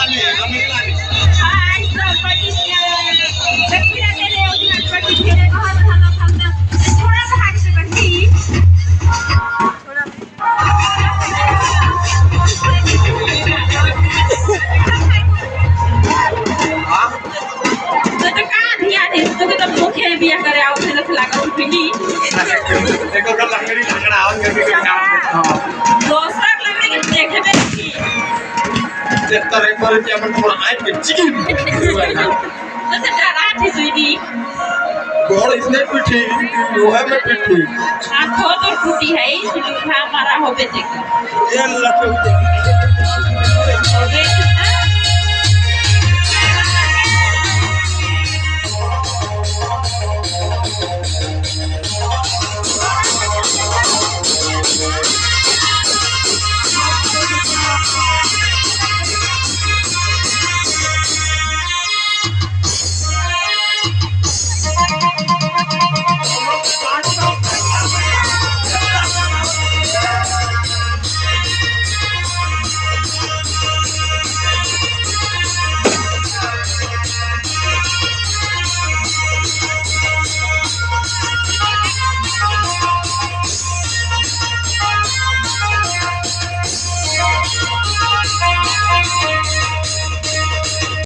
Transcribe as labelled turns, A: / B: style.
A: Hai, sepertinya berpindah dari orang seperti ini. Kalau kamu थोड़ा सा आगे से बढ़ी तो कहाँ दिया थे तो कि तब मुखे बिया करे आओ फिर तो लगा उठ भी
B: देखो कल लंगड़ी लंगड़ा आवाज करके
A: दूसरा लगने के देखे में
B: देखता एक बार कि अपन थोड़ा आए के चिकन
A: तो डरा थी सुई
B: गोड़ इसने पिटी लोहे में पिटी
A: हाथ तो टूटी है इसलिए हमारा हो बेटे
B: ये लगे